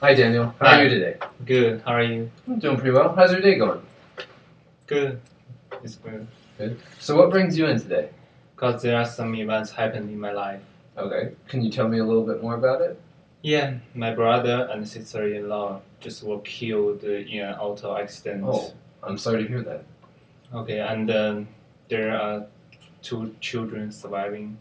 Hi, Daniel. How Hi. are you today? Good. How are you? I'm doing pretty well. How's your day going? Good. It's good. Good. So what brings you in today? Because there are some events happened in my life. Okay. Can you tell me a little bit more about it? Yeah, my brother and sister-in-law just were killed in an auto accident. Oh, I'm sorry to hear that. Okay, and there are 2 children surviving,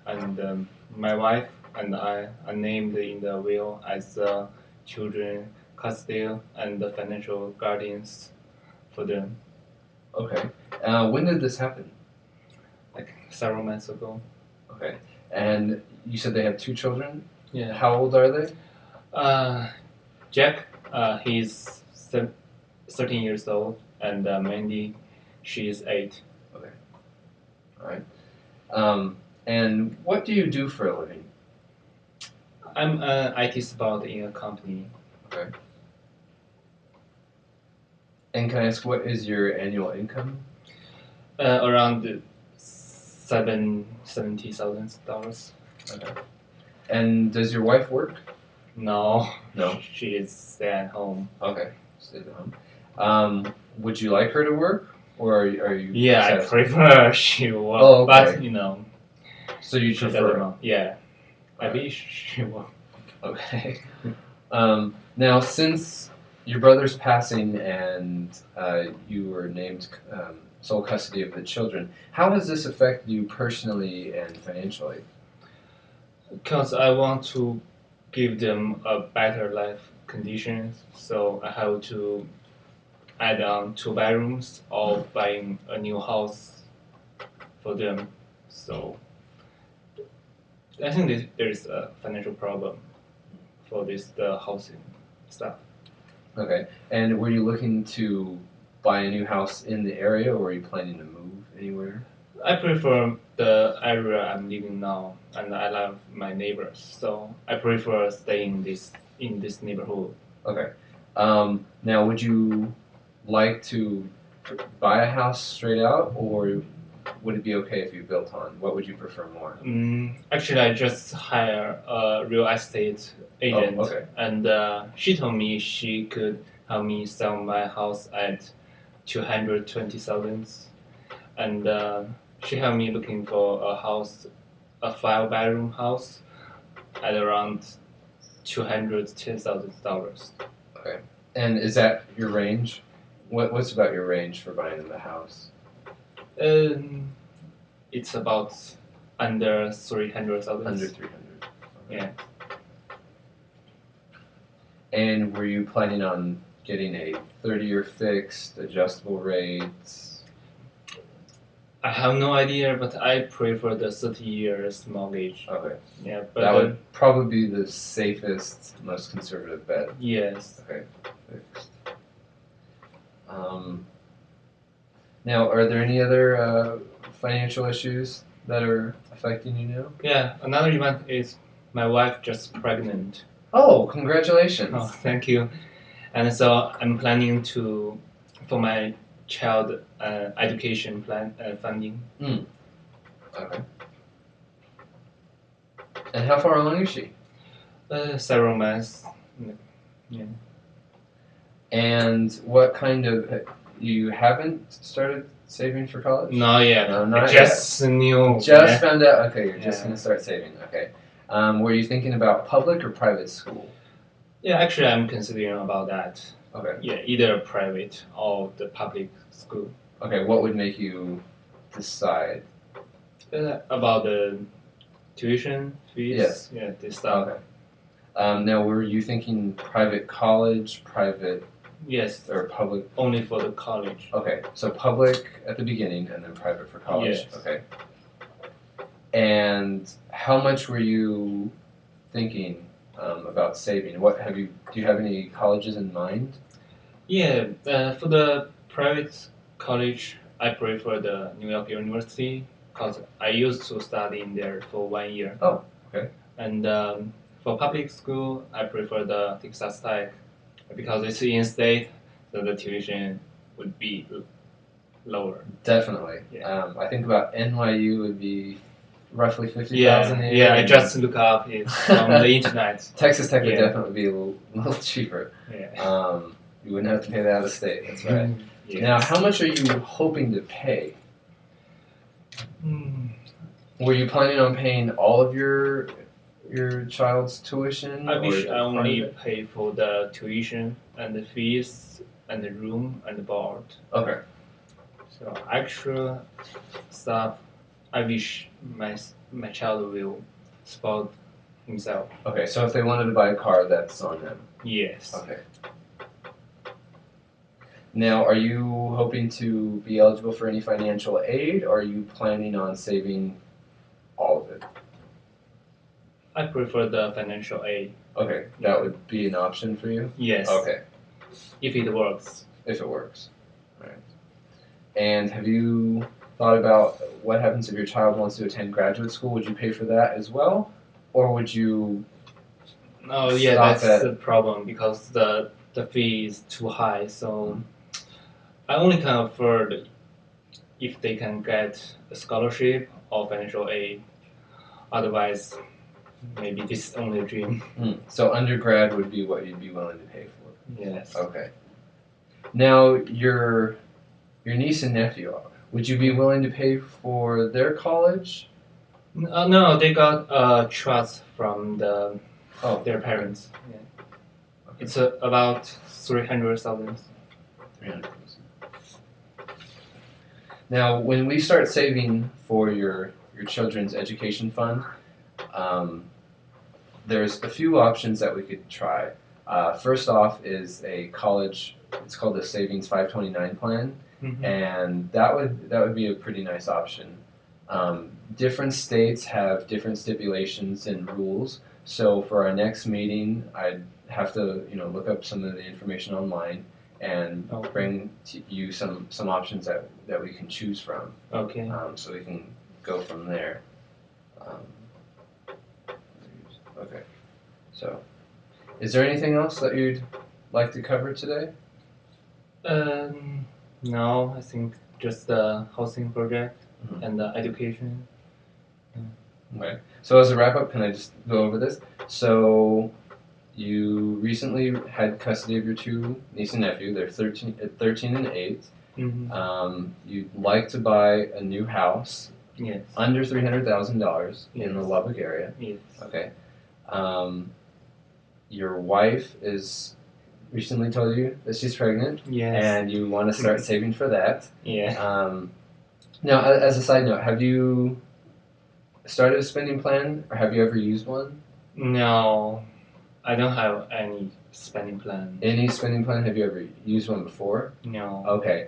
and my wife and I are named in the will as the children custodian and the financial guardians for them, Okay. When did this happen? like several months ago. Okay. And you said they have 2 children? Yeah. How old are they? Jack, he's 13 years old, and Mandy, she is 8. Okay. All right. And what do you do for a living? I'm an IT support in a company. Okay. And can I ask what is your annual income? Around $70,000. Okay. And does your wife work? No. No. She is stay at home. Okay. Stay at home. Would you like her to work, or are you? Yeah, I satisfied? prefer she work, Oh, okay. but So you she doesn't prefer? know. Yeah, I Alright. wish she work. Okay. Now, since your brother's passing and you were named sole custody of the children, how has this affected you personally and financially? Because I want to give them a better life conditions, so I have to add on 2 bedrooms or buying a new house for them. So I think there is a financial problem for the housing stuff. Okay. And were you looking to buy a new house in the area, or are you planning to move anywhere? I prefer the area I'm living now, and I love my neighbors, so I prefer staying in this neighborhood. Okay. Now, would you like to buy a house straight out, or would it be okay if you built on? What would you prefer more? Actually, I just hired a real estate agent, Oh, okay. and she told me she could help me sell my house at 220,000, and she helped me looking for a house, a 5-bedroom house, at around $210,000. Okay. And is that your range? What's about your range for buying the house? It's about under 300,000. Under 300. Okay. Yeah. And were you planning on getting a 30-year fixed, adjustable rates? I have no idea, but I prefer the 30 years mortgage. Okay. Yeah, but That would probably be the safest, most conservative bet. yes. Okay. Fixed. Now, are there any other financial issues that are affecting you now? Yeah, another event is my wife just pregnant. Oh, congratulations! Oh, thank you. And so I'm planning for my child education plan funding. Okay. And how far along is she? Several months. Yeah. And what kind of you haven't started saving for college? Not yet. No, not just yet. new. Just found out. Okay, you're just Yeah. gonna start saving. Okay. Were you thinking about public or private school? Yeah, actually, I'm considering about that. Okay. Yeah, either private or the public school. Okay, what would make you decide? About the tuition fees. Yes. Yeah, this stuff. Okay. Now, were you thinking private college, private Yes, or public? only for the college. Okay, so public at the beginning and then private for college. Yes. Okay. And how much were you thinking about saving? Do you have any colleges in mind? Yeah, for the private college, I prefer the New York University because I used to study in there for 1 year. Oh, okay. And for public school, I prefer the Texas Tech because it's in state, so the tuition would be lower. Definitely. Yeah. I think about NYU would be roughly 50,000 Yeah, a year? yeah. I just look up it from the internet. Texas Tech would Yeah. definitely be a little cheaper. Yeah. You wouldn't have to pay that out of state. That's right. Yes. Now, how much are you hoping to pay? Mm, Were you planning on paying all of your child's tuition? I or wish I part of only it? pay for the tuition and the fees and the room and the board. Okay. So extra stuff, I wish my child will support himself. Okay. So if they wanted to buy a car, that's on them. Yes. Okay. Now, are you hoping to be eligible for any financial aid, or are you planning on saving all of it? I prefer the financial aid. Okay, that would be an option for you? Yes. Okay, If it works. if it works. All right. And have you thought about what happens if your child wants to attend graduate school? Would you pay for that as well? Or would you Oh yeah, stop that's at the problem because the fee is too high. So I only can afford if they can get a scholarship or financial aid. Otherwise, maybe this is only a dream. So undergrad would be what you'd be willing to pay for? Yes. Okay. Now, your niece and nephew, would you be willing to pay for their college? No, they got a trust from their parents. Yeah. Okay. It's about 300,000. 300,000. Now, when we start saving for your children's education fund, there's a few options that we could try. First off is a college. It's called the Savings 529 plan, and that would be a pretty nice option. Different states have different stipulations and rules. So for our next meeting, I'd have to look up some of the information online and bring to you some options that we can choose from. Okay. So we can go from there. Okay. So, is there anything else that you'd like to cover today? No, I think just the housing project and the education. Okay. So as a wrap up, can I just go over this? So you recently had custody of your two niece and nephew. They're 13 and 8. You'd like to buy a new house. Yes. Under $300,000 in the Lubbock area. Yes. Okay. Your wife is recently told you that she's pregnant. Yes. And you want to start saving for that. Yeah. Now, as a side note, have you started a spending plan, or have you ever used one? No, I don't have any spending plan. Any spending plan? Have you ever used one before? No. Okay.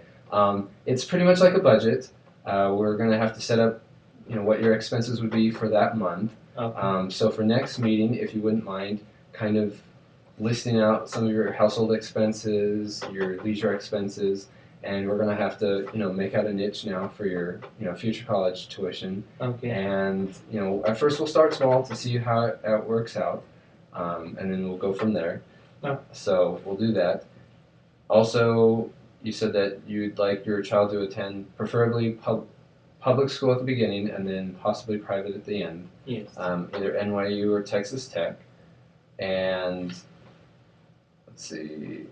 It's pretty much like a budget. We're going to have to set up, what your expenses would be for that month. Okay. So for next meeting, if you wouldn't mind, kind of listing out some of your household expenses, your leisure expenses, and we're going to have to, make out a niche now for your, future college tuition. Okay. And, at first we'll start small to see how it works out, and then we'll go from there. Oh. So we'll do that. Also, you said that you'd like your child to attend preferably public school at the beginning and then possibly private at the end. Yes. Either NYU or Texas Tech. And let's see,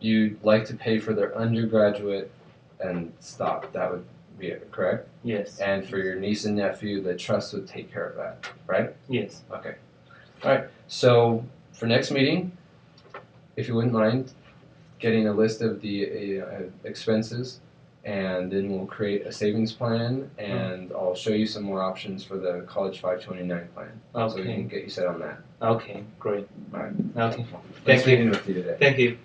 you'd like to pay for their undergraduate and stop. That would be it, correct? Yes. And for your niece and nephew, the trust would take care of that, right? Yes. Okay. All right. So for next meeting, if you wouldn't mind getting a list of the expenses, and then we'll create a savings plan, and I'll show you some more options for the College 529 plan. Okay. So we can get you set on that. Okay, great. All right. Okay. Thanks for you. being with you today. Thank you.